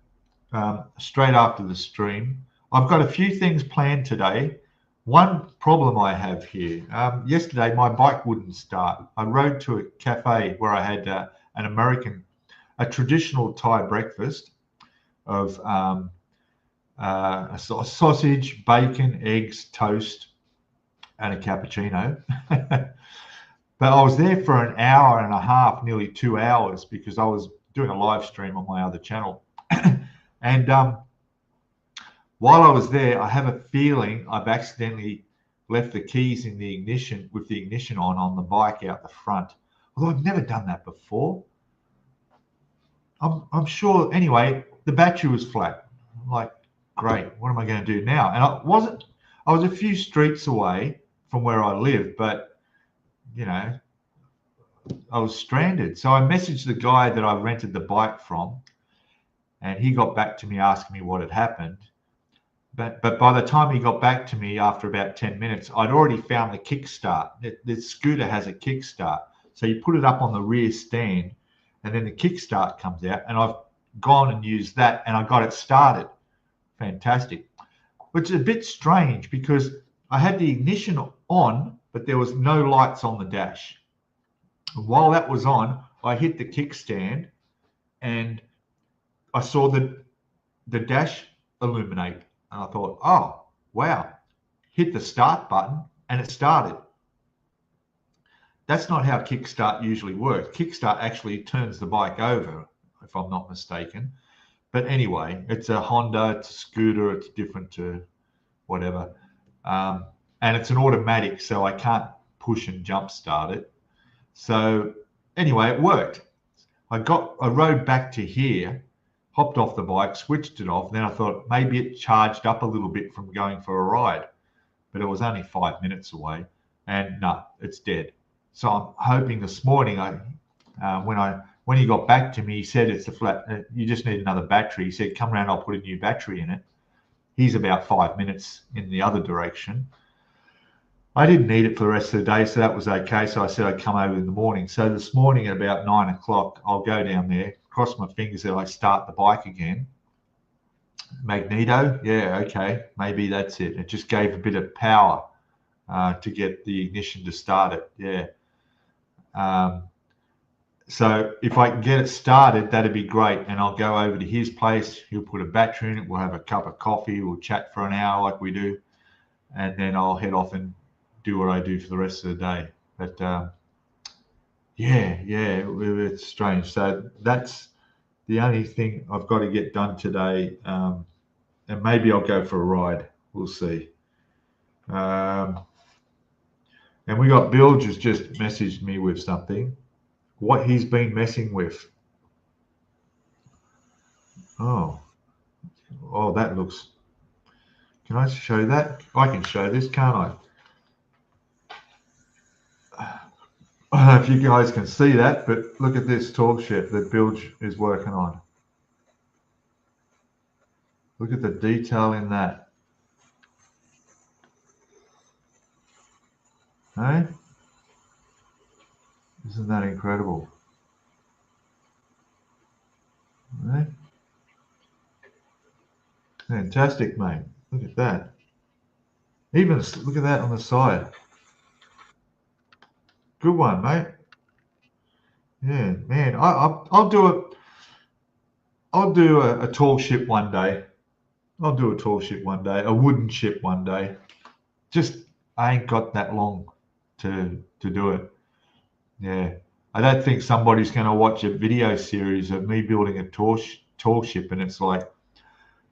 straight after the stream. I've got a few things planned today. One problem I have here, yesterday my bike wouldn't start. I rode to a cafe where I had a traditional Thai breakfast of a sausage, bacon, eggs, toast, and a cappuccino. But I was there for an hour and a half, nearly 2 hours, because I was doing a live stream on my other channel. And while I was there, I have a feeling I've accidentally left the keys in the ignition with the ignition on the bike out the front. Although I've never done that before. I'm sure. Anyway, the battery was flat. I'm like, great. What am I going to do now? And I was a few streets away from where I live, but you know, I was stranded. So I messaged the guy that I rented the bike from, and he got back to me asking me what had happened. But by the time he got back to me after about 10 minutes, I'd already found the kickstart. The scooter has a kickstart. So you put it up on the rear stand, and then the kickstart comes out, and I've gone and used that, and I got it started. Fantastic. Which is a bit strange because I had the ignition on, but there was no lights on the dash. And while that was on, I hit the kickstand, and I saw the dash illuminate. And I thought, oh, wow, hit the start button and it started. That's not how Kickstart usually works. Kickstart actually turns the bike over, if I'm not mistaken. But anyway, it's a Honda, it's a scooter, it's different to whatever. And it's an automatic, so I can't push and jump start it. So anyway, it worked. I rode back to here, hopped off the bike, switched it off. Then I thought maybe it charged up a little bit from going for a ride, but it was only 5 minutes away, and no, it's dead. So I'm hoping this morning, when he got back to me, he said it's a flat. You just need another battery. He said, "Come around, I'll put a new battery in it." He's about 5 minutes in the other direction. I didn't need it for the rest of the day, so that was okay. So I said I'd come over in the morning. So this morning at about 9 o'clock, I'll go down there, cross my fingers that I start the bike again. Magneto, yeah, okay, maybe that's it. It just gave a bit of power to get the ignition to start it, yeah. So if I can get it started, that'd be great. And I'll go over to his place. He'll put a battery in it. We'll have a cup of coffee. We'll chat for an hour like we do. And then I'll head off and do what I do for the rest of the day. But yeah, it's strange. So that's the only thing I've got to get done today. And maybe I'll go for a ride. We'll see. And we got Bill just messaged me with something. What he's been messing with. Oh, that looks. Can I show that? I can show this, can't I? I don't know if you guys can see that, but look at this tall ship that Bilge is working on. Look at the detail in that. Hey? Isn't that incredible? Hey? Fantastic, mate. Look at that. Even look at that on the side. Good one, mate. Yeah, man. I'll do a tall ship one day. I'll do a tall ship one day, a wooden ship one day. Just I ain't got that long to do it. Yeah, I don't think somebody's going to watch a video series of me building a tall ship, and it's like,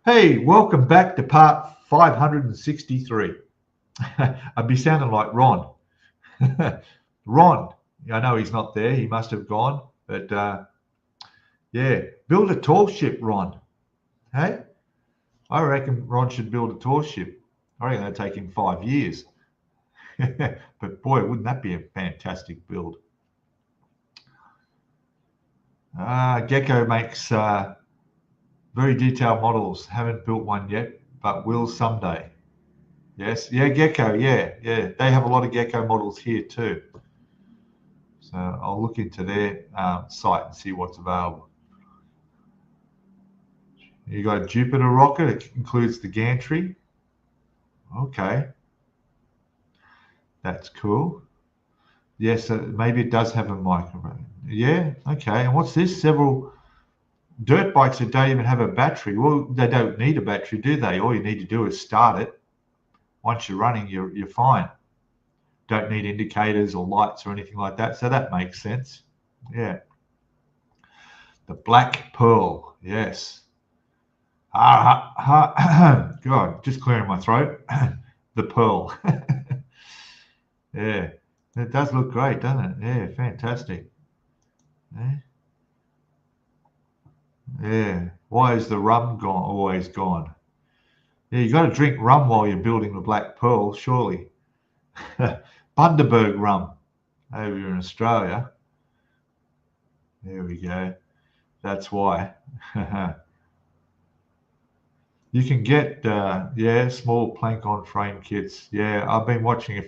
hey, welcome back to part 563. I'd be sounding like Ron. Ron, I know he's not there. He must have gone. But yeah, build a tall ship, Ron. Hey, I reckon Ron should build a tall ship. I reckon it'll take him 5 years. But boy, wouldn't that be a fantastic build? Gecko makes very detailed models. Haven't built one yet, but will someday. Yes, yeah, Gecko, yeah. They have a lot of Gecko models here too. So I'll look into their site and see what's available. You got a Jupiter rocket. It includes the gantry. Okay, that's cool. Yes, maybe it does have a micro. Yeah, okay. And what's this? Several dirt bikes that don't even have a battery. Well, they don't need a battery, do they? All you need to do is start it. Once you're running, you're fine. Don't need indicators or lights or anything like that. So that makes sense. Yeah. The Black Pearl. Yes. God, just clearing my throat. The Pearl. Yeah. It does look great, doesn't it? Yeah, fantastic. Yeah. Why is the rum always gone? Yeah, you got to drink rum while you're building the Black Pearl, surely. Bundaberg rum over in Australia. There we go. That's why. You can get, small plank-on frame kits. Yeah, I've been watching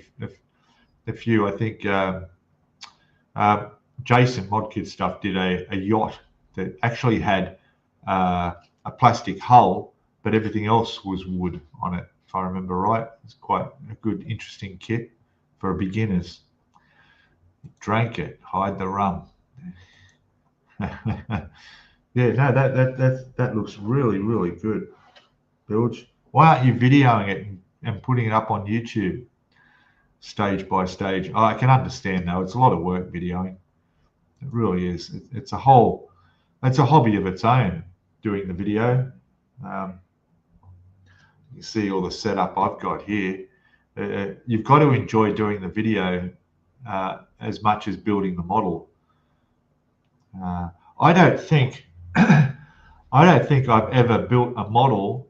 a few. I think Jason Modkid Stuff did a yacht that actually had a plastic hull, but everything else was wood on it, if I remember right. It's quite a good, interesting kit for beginners. Drank it, hide the rum. Yeah, no, that looks really, really good. Bilge. Why aren't you videoing it and putting it up on YouTube stage by stage? Oh, I can understand though. It's a lot of work videoing. It really is. It's a hobby of its own, doing the video. Um, you see all the setup I've got here. You've got to enjoy doing the video as much as building the model. I don't think I've ever built a model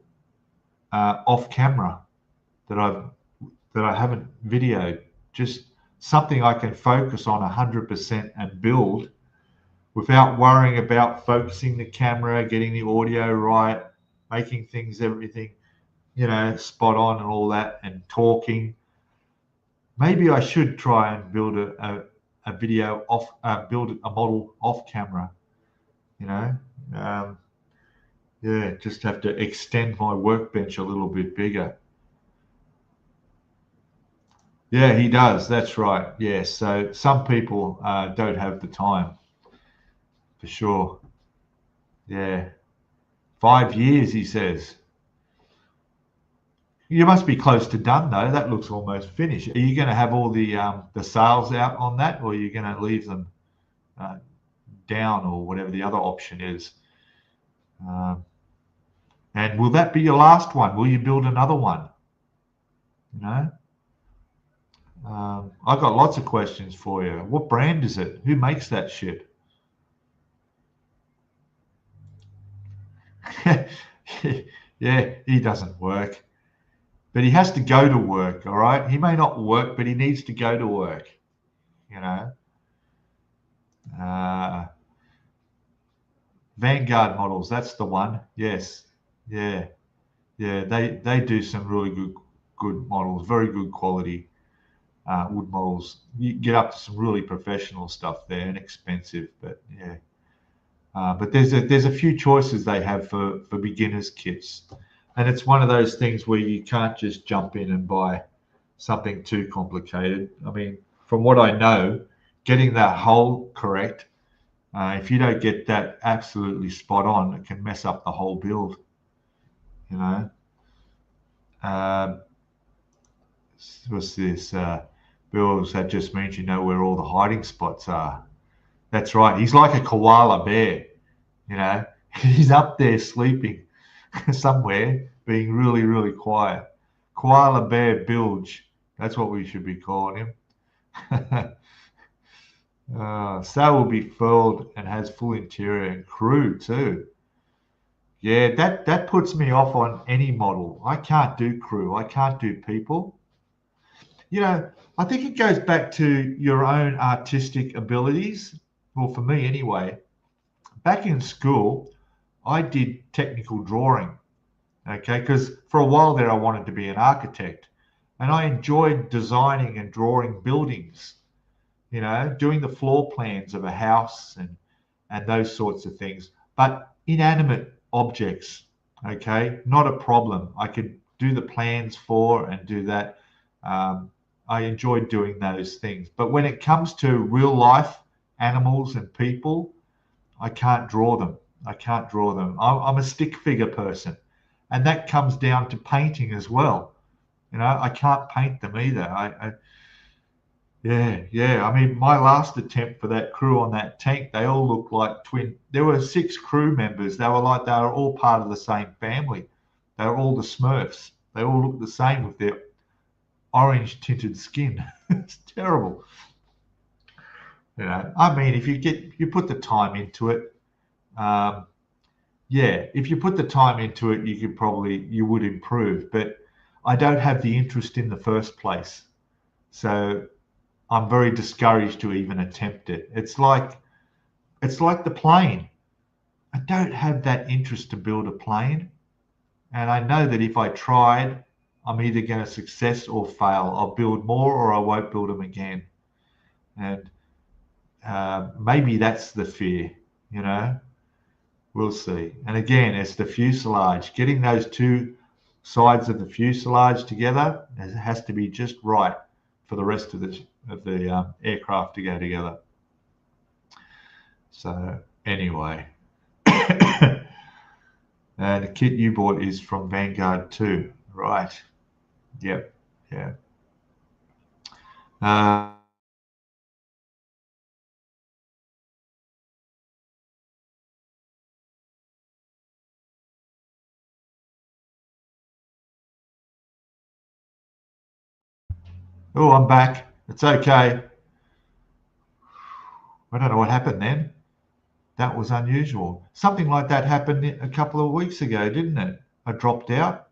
off camera that I haven't videoed. Just something I can focus on 100% and build without worrying about focusing the camera, getting the audio right, making everything, spot on and all that, and talking. Maybe I should try and build a video off, build a model off camera. Yeah, just have to extend my workbench a little bit bigger. Yeah, he does. That's right. Yeah. So some people don't have the time, for sure. Yeah. 5 years, he says. You must be close to done though. That looks almost finished. Are you going to have all the sails out on that, or are you going to leave them down, or whatever the other option is? And will that be your last one? Will you build another one? You know, I've got lots of questions for you. What brand is it? Who makes that ship? Yeah, he doesn't work. But he has to go to work, all right? He may not work, but he needs to go to work, you know. Vanguard models, that's the one. Yes. Yeah. Yeah. They do some really good models, very good quality wood models. You get up to some really professional stuff there and expensive, but yeah. But there's a few choices they have for beginners kits. And it's one of those things where you can't just jump in and buy something too complicated. I mean, from what I know, getting that hull correct, if you don't get that absolutely spot on, it can mess up the whole build. You know, what's this? Bills, that just means you know where all the hiding spots are. That's right. He's like a koala bear. You know, he's up there sleeping somewhere, being really, really quiet. Koala bear bilge. That's what we should be calling him. Sail will be furled and has full interior and crew too. Yeah, that puts me off on any model. I can't do crew. I can't do people. I think it goes back to your own artistic abilities. Well, for me anyway. Back in school, I did technical drawing. Okay, because for a while there I wanted to be an architect, and I enjoyed designing and drawing buildings, doing the floor plans of a house and those sorts of things, but inanimate objects. Okay, not a problem. I could do the plans for and do that. I enjoyed doing those things, but when it comes to real life animals and people, I can't draw them. I can't draw them. I'm a stick figure person. And that comes down to painting as well. I can't paint them either. Yeah. I mean, my last attempt for that crew on that tank, they all looked like twin. There were 6 crew members. They were all part of the same family. They were all the Smurfs. They all looked the same with their orange tinted skin. It's terrible. I mean, if you put the time into it, if you put the time into it, you would improve. But I don't have the interest in the first place, so I'm very discouraged to even attempt it. It's like the plane. I don't have that interest to build a plane, and I know that if I tried, I'm either going to success or fail. I'll build more or I won't build them again, and maybe that's the fear. We'll see. And again, it's the fuselage. Getting those 2 sides of the fuselage together, it has to be just right for the rest of the aircraft to go together. So anyway, And the kit you bought is from Vanguard too, right? Yep, yeah. Oh, I'm back. It's okay. I don't know what happened then. That was unusual. Something like that happened a couple of weeks ago, didn't it? I dropped out.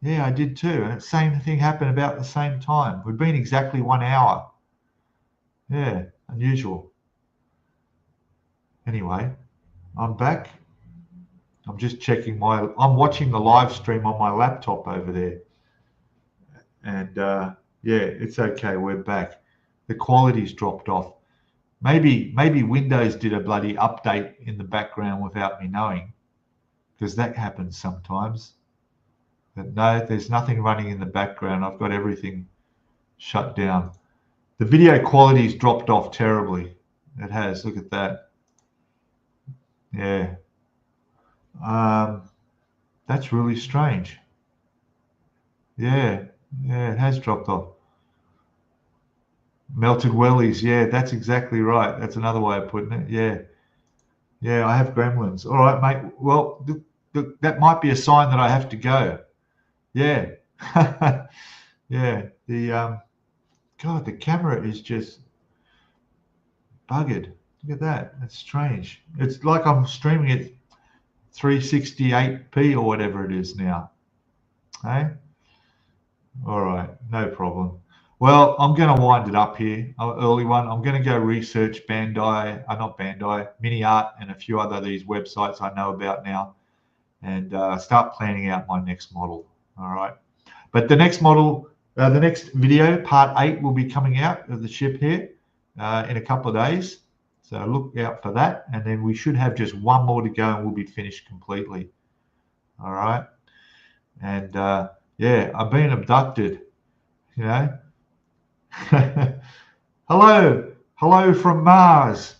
Yeah, I did too. And the same thing happened about the same time. We've been exactly 1 hour. Yeah, unusual. Anyway, I'm back. I'm just checking I'm watching the live stream on my laptop over there. And yeah, it's okay. We're back. The quality's dropped off. Maybe Windows did a bloody update in the background without me knowing, because that happens sometimes. But no, there's nothing running in the background. I've got everything shut down. The video quality's dropped off terribly. It has. Look at that. Yeah. That's really strange. Yeah. Yeah, it has dropped off. Melted wellies. Yeah, that's exactly right. That's another way of putting it. Yeah. Yeah, I have gremlins. All right, mate. Well, that might be a sign that I have to go. Yeah. Yeah. God, the camera is just buggered. Look at that. That's strange. It's like I'm streaming at 368p or whatever it is now. Hey? All right, no problem. Well, I'm going to wind it up here. Early one. I'm going to go research Bandai, not Bandai, MiniArt, and a few other these websites I know about now, and start planning out my next model. All right. But the next model, the next video, part 8, will be coming out of the ship here in a couple of days. So look out for that. And then we should have just one more to go and we'll be finished completely. All right. And yeah, I've been abducted, you know. Hello from Mars.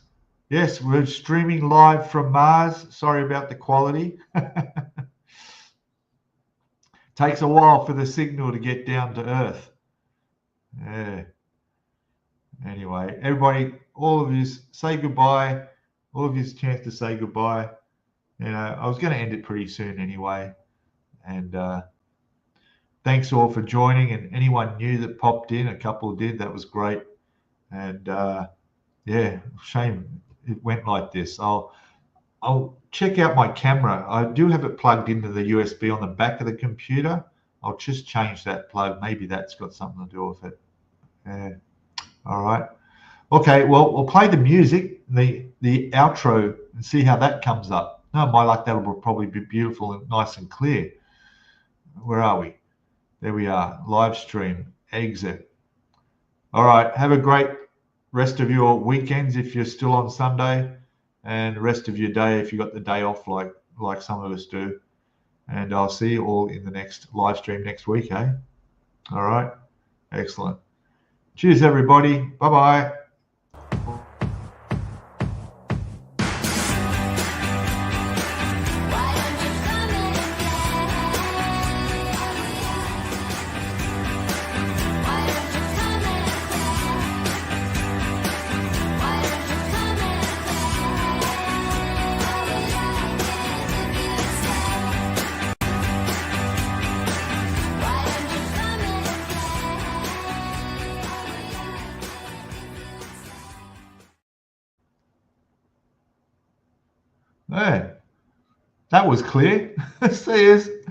Yes, we're streaming live from Mars. Sorry about the quality. Takes a while for the signal to get down to Earth. Yeah. Anyway, everybody, all of you, say goodbye. All of you's chance to say goodbye. You know, I was going to end it pretty soon anyway. And thanks all for joining. And anyone new that popped in, a couple did. That was great. And yeah, shame it went like this. I'll check out my camera. I do have it plugged into the USB on the back of the computer. I'll just change that plug. Maybe that's got something to do with it. Yeah. All right. Okay. Well, we'll play the music, the outro, and see how that comes up. No, my luck, that'll probably be beautiful and nice and clear. Where are we? There we are. Live stream. Exit. All right. Have a great rest of your weekends if you're still on Sunday, and the rest of your day if you got the day off like some of us do. And I'll see you all in the next live stream next week, eh? All right. Excellent. Cheers, everybody. Bye-bye. Hey, that was clear. See you.